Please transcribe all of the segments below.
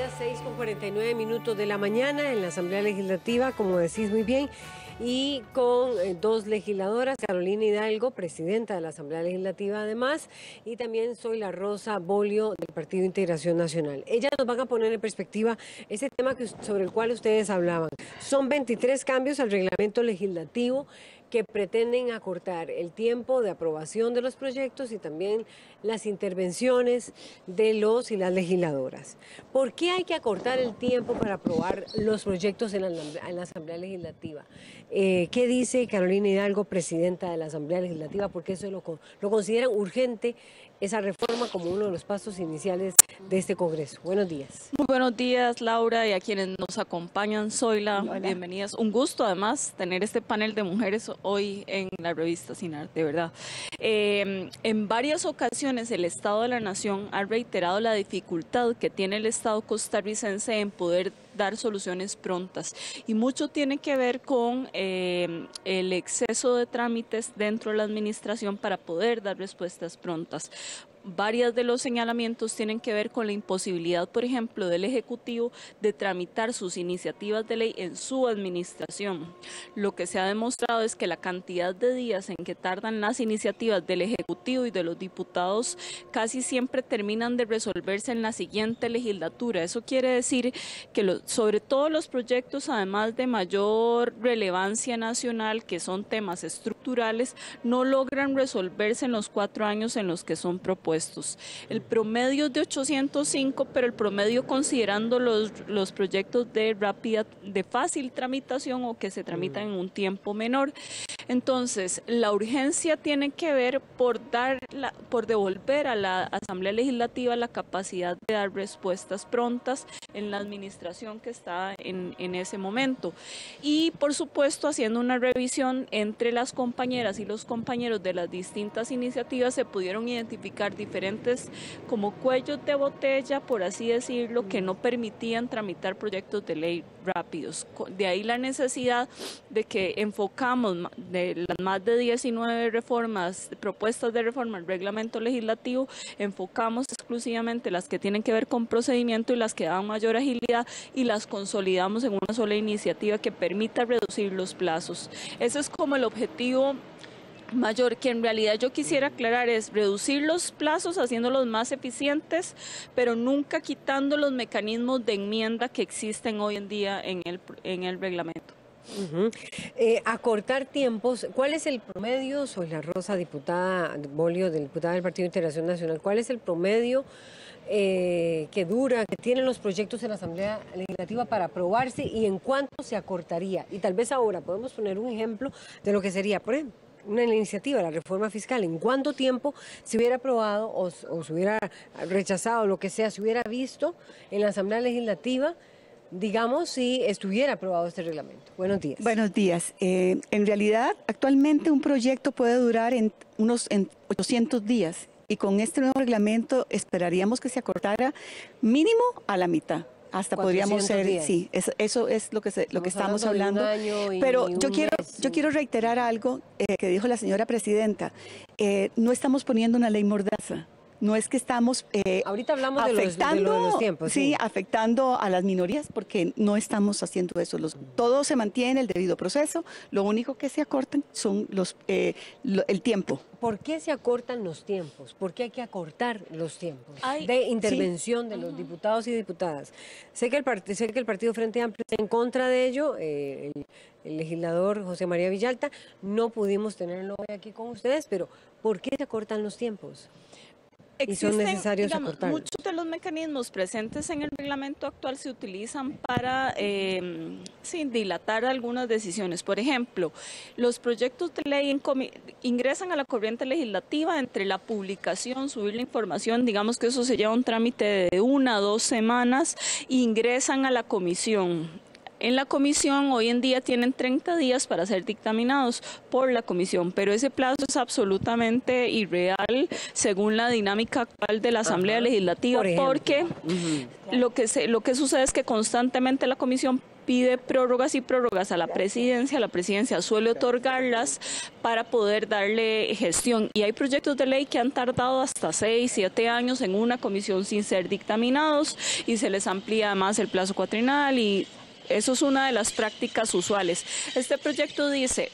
días, 6:49 de la mañana en la Asamblea Legislativa, como decís muy bien, y con dos legisladoras, Carolina Hidalgo, presidenta de la Asamblea Legislativa además, y también Zoila Rosa Bolio del Partido Integración Nacional. Ellas nos van a poner en perspectiva ese tema sobre el cual ustedes hablaban. Son 23 cambios al reglamento legislativo que pretenden acortar el tiempo de aprobación de los proyectos y también las intervenciones de los y las legisladoras. ¿Por qué hay que acortar el tiempo para aprobar los proyectos en la Asamblea Legislativa? ¿Qué dice Carolina Hidalgo, presidenta de la Asamblea Legislativa? Porque eso lo consideran urgente, esa reforma, como uno de los pasos iniciales de este Congreso. Buenos días. Muy buenos días, Laura, y a quienes nos acompañan. Zoila, bienvenidas. Un gusto, además, tener este panel de mujeres hoy en la revista CINAR, de verdad. En varias ocasiones el Estado de la Nación ha reiterado la dificultad que tiene el Estado costarricense en poder dar soluciones prontas, y mucho tiene que ver con el exceso de trámites dentro de la administración para poder dar respuestas prontas. Varios de los señalamientos tienen que ver con la imposibilidad, por ejemplo, del Ejecutivo de tramitar sus iniciativas de ley en su administración. Lo que se ha demostrado es que la cantidad de días en que tardan las iniciativas del Ejecutivo y de los diputados casi siempre terminan de resolverse en la siguiente legislatura. Eso quiere decir que sobre todo los proyectos, además de mayor relevancia nacional, que son temas estructurales, no logran resolverse en los 4 años en los que son propuestos. El promedio es de 805, pero el promedio considerando los proyectos de fácil tramitación o que se tramitan en un tiempo menor. Entonces, la urgencia tiene que ver por devolver a la Asamblea Legislativa la capacidad de dar respuestas prontas en la administración que está en ese momento. Y, por supuesto, haciendo una revisión entre las compañeras y los compañeros de las distintas iniciativas, se pudieron identificar diferentes como cuellos de botella, por así decirlo, que no permitían tramitar proyectos de ley rápidos. De ahí la necesidad de que enfocamos de las más de 19 propuestas de reforma al reglamento legislativo, enfocamos exclusivamente las que tienen que ver con procedimiento y las que dan mayor agilidad, y las consolidamos en una sola iniciativa que permita reducir los plazos. Ese es como el objetivo mayor, que en realidad yo quisiera aclarar es reducir los plazos haciéndolos más eficientes, pero nunca quitando los mecanismos de enmienda que existen hoy en día en el reglamento. Acortar tiempos. ¿Cuál es el promedio? Soy la Rosa, diputada Bolio, diputada del Partido Integración Nacional. ¿Cuál es el promedio que tienen los proyectos en la Asamblea Legislativa para aprobarse y en cuánto se acortaría? Y tal vez ahora podemos poner un ejemplo de lo que sería, por ejemplo, una iniciativa, la reforma fiscal. ¿En cuánto tiempo se hubiera aprobado o se hubiera rechazado, lo que sea, se hubiera visto en la Asamblea Legislativa, digamos, si estuviera aprobado este reglamento? Buenos días. Buenos días. En realidad, actualmente un proyecto puede durar en 800 días, y con este nuevo reglamento esperaríamos que se acortara mínimo a la mitad. Hasta podríamos ser, días. Sí, eso es lo que estamos hablando. Pero yo quiero reiterar algo que dijo la señora presidenta. No estamos poniendo una ley mordaza. No es que estamos ahorita hablamos afectando, de los tiempos. Sí, afectando a las minorías, porque no estamos haciendo eso. Todo se mantiene, el debido proceso. Lo único que se acortan son el tiempo. ¿Por qué se acortan los tiempos? ¿Por qué hay que acortar los tiempos de intervención de los diputados y diputadas? Sé que el Partido Frente Amplio está en contra de ello. El legislador José María Villalta, no pudimos tenerlo hoy aquí con ustedes, pero ¿por qué se acortan los tiempos? Existen, y son necesarios acortarlos. Muchos de los mecanismos presentes en el reglamento actual se utilizan para dilatar algunas decisiones. Por ejemplo, los proyectos de ley ingresan a la corriente legislativa entre la publicación, subir la información, digamos que eso se lleva un trámite de 1 a 2 semanas, e ingresan a la comisión. En la comisión hoy en día tienen 30 días para ser dictaminados por la comisión, pero ese plazo es absolutamente irreal según la dinámica actual de la Asamblea Legislativa, porque lo que sucede es que constantemente la comisión pide prórrogas y prórrogas a la presidencia suele otorgarlas para poder darle gestión. Y hay proyectos de ley que han tardado hasta 6, 7 años en una comisión sin ser dictaminados y se les amplía además el plazo cuatrinal y eso es una de las prácticas usuales. Este proyecto dice,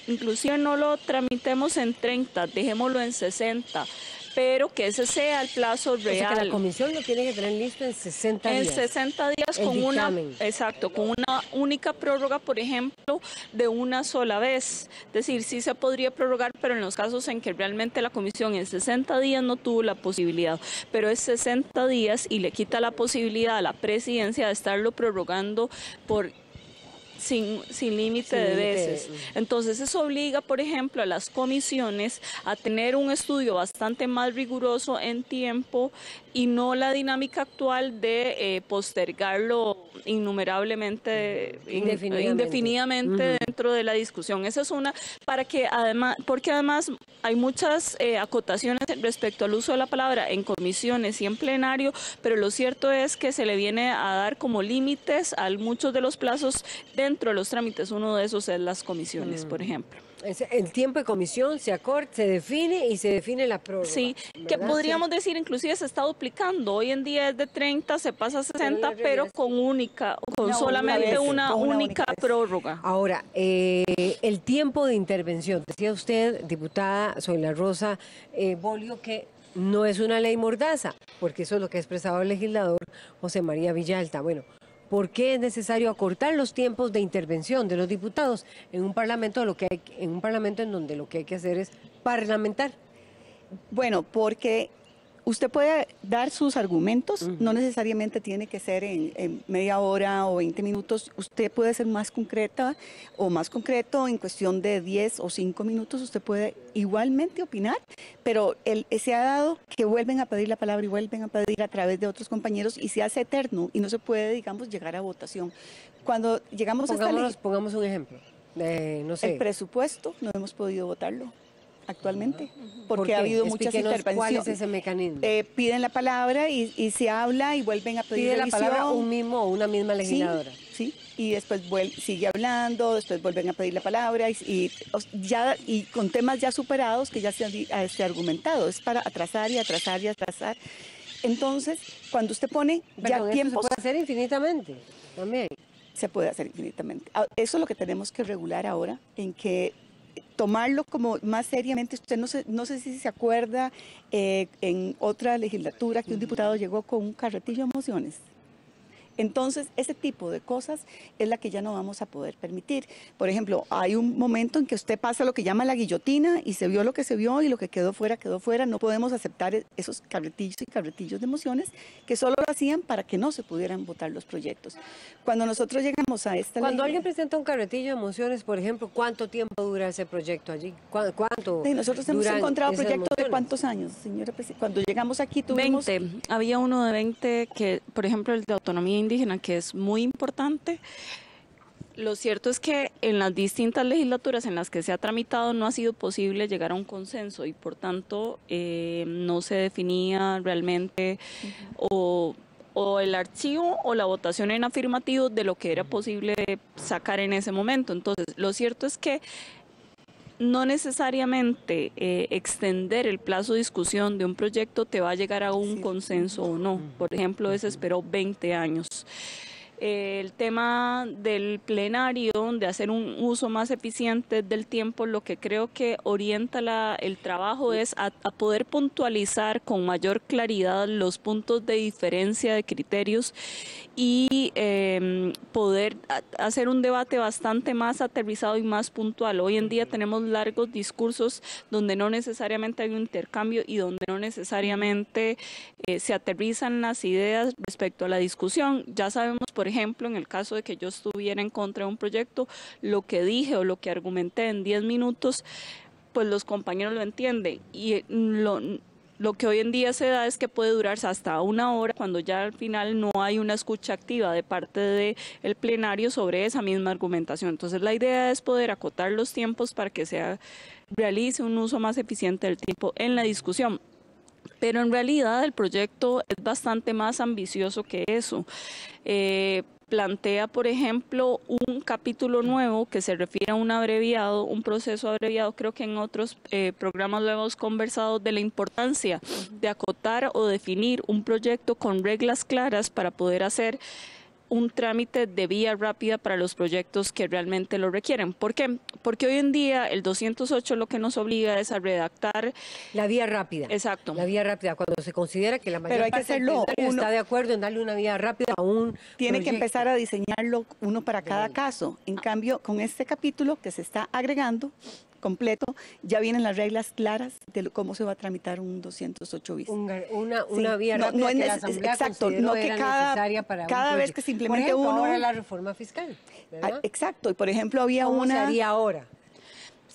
inclusive no lo tramitemos en 30, dejémoslo en 60, pero que ese sea el plazo real. O sea, que la comisión lo tiene que tener listo en 60 días. En 60 días con una única prórroga, por ejemplo, de una sola vez. Es decir, sí se podría prorrogar, pero en los casos en que realmente la comisión en 60 días no tuvo la posibilidad, pero es 60 días y le quita la posibilidad a la presidencia de estarlo prorrogando por sin límite de veces. Entonces eso obliga, por ejemplo, a las comisiones a tener un estudio bastante más riguroso en tiempo y no la dinámica actual de postergarlo indefinidamente dentro de la discusión. Esa es una, porque además hay muchas acotaciones respecto al uso de la palabra en comisiones y en plenario, pero lo cierto es que se le viene a dar como límites a muchos de los plazos dentro de los trámites. Uno de esos es las comisiones, por ejemplo. El tiempo de comisión se define y se define la prórroga. Sí, ¿verdad? Que podríamos decir, inclusive se está duplicando. Hoy en día es de 30, se pasa a 60, pero con solamente una única prórroga. Ahora, el tiempo de intervención. Decía usted, diputada Zoila Rosa Bolio, que no es una ley mordaza, porque eso es lo que ha expresado el legislador José María Villalta. Bueno, ¿por qué es necesario acortar los tiempos de intervención de los diputados en un parlamento en donde lo que hay que hacer es parlamentar? Bueno, porque usted puede dar sus argumentos, no necesariamente tiene que ser en media hora o 20 minutos, usted puede ser más concreta o más concreto en cuestión de 10 o 5 minutos, usted puede igualmente opinar, pero se ha dado que vuelven a pedir la palabra y vuelven a pedir a través de otros compañeros y se hace eterno y no se puede, digamos, llegar a votación. Cuando llegamos Pongamos un ejemplo. No sé. El presupuesto no hemos podido votarlo actualmente, porque ha habido muchas intervenciones. ¿Cuál es ese mecanismo? Piden la palabra y se habla y vuelven a pedir ¿Pide revisión. la palabra un mismo o una misma legisladora? Sí, y después sigue hablando, después vuelven a pedir la palabra y con temas ya superados que ya se han argumentado. Es para atrasar y atrasar y atrasar. Entonces, cuando usted pone tiempos... se puede hacer infinitamente también. Se puede hacer infinitamente. Eso es lo que tenemos que regular ahora, en que tomarlo como más seriamente. Usted no sé si se acuerda en otra legislatura que un diputado llegó con un carretillo de mociones. Entonces, ese tipo de cosas es la que ya no vamos a poder permitir. Por ejemplo, hay un momento en que usted pasa lo que llama la guillotina y se vio lo que se vio y lo que quedó fuera, quedó fuera. No podemos aceptar esos carretillos y carretillos de mociones que solo lo hacían para que no se pudieran votar los proyectos. Cuando nosotros llegamos a esta ley... Cuando alguien presenta un carretillo de mociones, por ejemplo, ¿cuánto tiempo dura ese proyecto allí? ¿Cuánto? Sí, nosotros hemos encontrado proyectos de ¿cuántos años, señora presidenta? Cuando llegamos aquí tuvimos... 20. Había uno de 20 que, por ejemplo, el de autonomía indígena, que es muy importante. Lo cierto es que en las distintas legislaturas en las que se ha tramitado no ha sido posible llegar a un consenso y por tanto no se definía realmente o el archivo o la votación en afirmativo de lo que era posible sacar en ese momento. Entonces, lo cierto es que no necesariamente extender el plazo de discusión de un proyecto te va a llegar a un consenso o no. Por ejemplo, ese esperó 20 años. El tema del plenario, de hacer un uso más eficiente del tiempo, lo que creo que orienta el trabajo es a poder puntualizar con mayor claridad los puntos de diferencia de criterios y poder hacer un debate bastante más aterrizado y más puntual. Hoy en día tenemos largos discursos donde no necesariamente hay un intercambio y donde no necesariamente se aterrizan las ideas respecto a la discusión. Ya sabemos, por ejemplo, en el caso de que yo estuviera en contra de un proyecto, lo que dije o lo que argumenté en 10 minutos, pues los compañeros lo entienden y lo que hoy en día se da es que puede durarse hasta una hora cuando ya al final no hay una escucha activa de parte del plenario sobre esa misma argumentación. Entonces la idea es poder acotar los tiempos para que se realice un uso más eficiente del tiempo en la discusión. Pero en realidad el proyecto es bastante más ambicioso que eso. plantea, por ejemplo, un capítulo nuevo que se refiere a un abreviado, un proceso abreviado. Creo que en otros programas lo hemos conversado de la importancia de acotar o definir un proyecto con reglas claras para poder hacer un trámite de vía rápida para los proyectos que realmente lo requieren. ¿Por qué? Porque hoy en día el 208 lo que nos obliga es a redactar... La vía rápida. Exacto. La vía rápida, cuando se considera que la mayor parte del plenario está de acuerdo en darle una vía rápida a un Tiene proyecto. que empezar a diseñarlo uno para cada caso. En cambio, con este capítulo que se está agregando completo, ya vienen las reglas claras de cómo se va a tramitar un 208 bis. Una vía rápida no es que la Asamblea exacto, consideró no que era cada, necesaria para cada un vez que se implemente por ejemplo, uno... ahora la reforma fiscal, ¿verdad? Exacto, y por ejemplo había ¿Cómo una... se haría ahora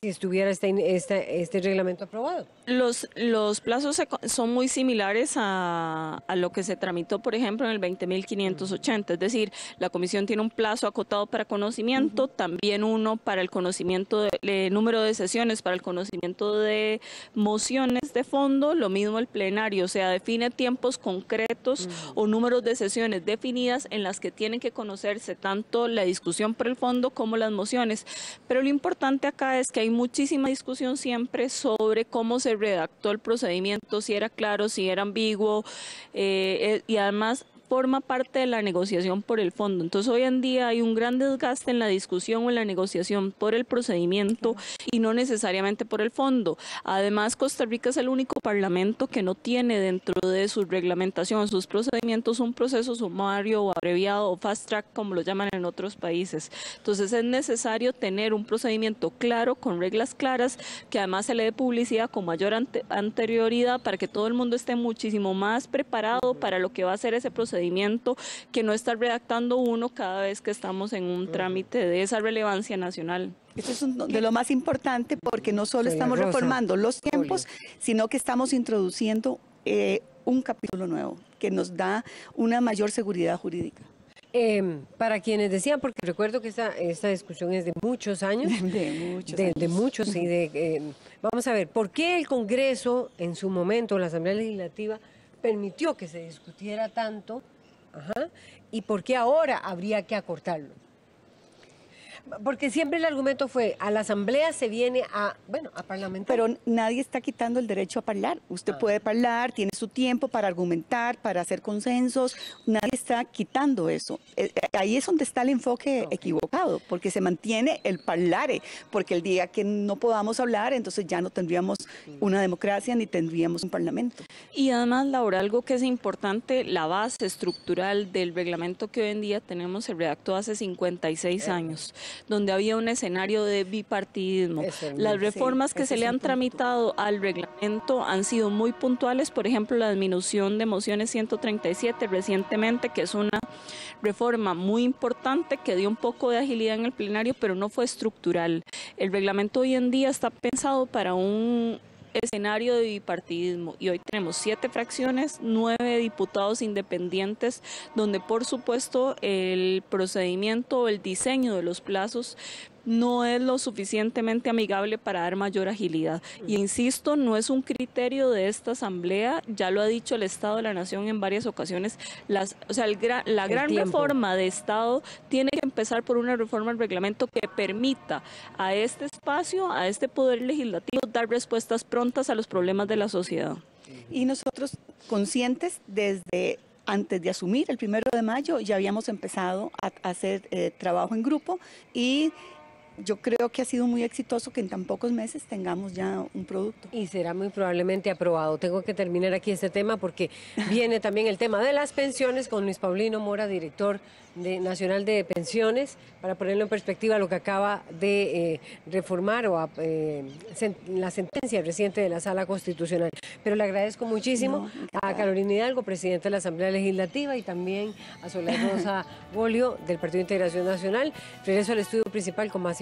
si estuviera este reglamento aprobado? Los plazos son muy similares a lo que se tramitó, por ejemplo, en el 20.580, es decir, la comisión tiene un plazo acotado para conocimiento, también uno para el conocimiento de número de sesiones, para el conocimiento de mociones de fondo, lo mismo el plenario, o sea, define tiempos concretos o números de sesiones definidas en las que tienen que conocerse tanto la discusión por el fondo como las mociones, pero lo importante acá es que hay muchísima discusión siempre sobre cómo se redactó el procedimiento, si era claro, si era ambiguo, y además forma parte de la negociación por el fondo. Entonces hoy en día hay un gran desgaste en la discusión o en la negociación por el procedimiento y no necesariamente por el fondo. Además, Costa Rica es el único parlamento que no tiene dentro de su reglamentación, sus procedimientos, un proceso sumario o abreviado o fast track, como lo llaman en otros países. Entonces es necesario tener un procedimiento claro, con reglas claras, que además se le dé publicidad con mayor anterioridad para que todo el mundo esté muchísimo más preparado para lo que va a ser ese procedimiento, que no estar redactando uno cada vez que estamos en un trámite de esa relevancia nacional. Esto es de lo más importante porque no solo estamos reformando los tiempos, sino que estamos introduciendo un capítulo nuevo que nos da una mayor seguridad jurídica. Para quienes decían, porque recuerdo que esta discusión es de muchos años, de muchos, y vamos a ver, ¿por qué el Congreso en su momento, la Asamblea Legislativa, permitió que se discutiera tanto? ¿Y por qué ahora habría que acortarlo? Porque siempre el argumento fue, a la Asamblea se viene a parlamentar. Pero nadie está quitando el derecho a hablar. Usted puede hablar, tiene su tiempo para argumentar, para hacer consensos. Nadie está quitando eso. Ahí es donde está el enfoque equivocado, porque se mantiene el parlare, porque el día que no podamos hablar, entonces ya no tendríamos una democracia ni tendríamos un parlamento. Y además, Laura, algo que es importante, la base estructural del reglamento que hoy en día tenemos se redactó hace 56 años. Donde había un escenario de bipartidismo. Las reformas que se le han tramitado al reglamento han sido muy puntuales, por ejemplo, la disminución de mociones 137 recientemente, que es una reforma muy importante que dio un poco de agilidad en el plenario, pero no fue estructural. El reglamento hoy en día está pensado para un escenario de bipartidismo y hoy tenemos 7 fracciones, 9 diputados independientes, donde por supuesto el procedimiento o el diseño de los plazos no es lo suficientemente amigable para dar mayor agilidad. Y insisto, no es un criterio de esta Asamblea, ya lo ha dicho el Estado de la Nación en varias ocasiones, la gran reforma de Estado tiene que empezar por una reforma del reglamento que permita a este espacio, a este poder legislativo, dar respuestas prontas a los problemas de la sociedad. Y nosotros conscientes desde antes de asumir el 1 de mayo ya habíamos empezado a hacer trabajo en grupo y yo creo que ha sido muy exitoso que en tan pocos meses tengamos ya un producto. Y será muy probablemente aprobado. Tengo que terminar aquí este tema porque viene también el tema de las pensiones con Luis Paulino Mora, director nacional de pensiones, para ponerlo en perspectiva lo que acaba de reformar o la sentencia reciente de la Sala Constitucional. Pero le agradezco muchísimo a Carolina Hidalgo, presidenta de la Asamblea Legislativa, y también a Soledad Rosa Bolio, del Partido de Integración Nacional. Regreso al estudio principal con más información.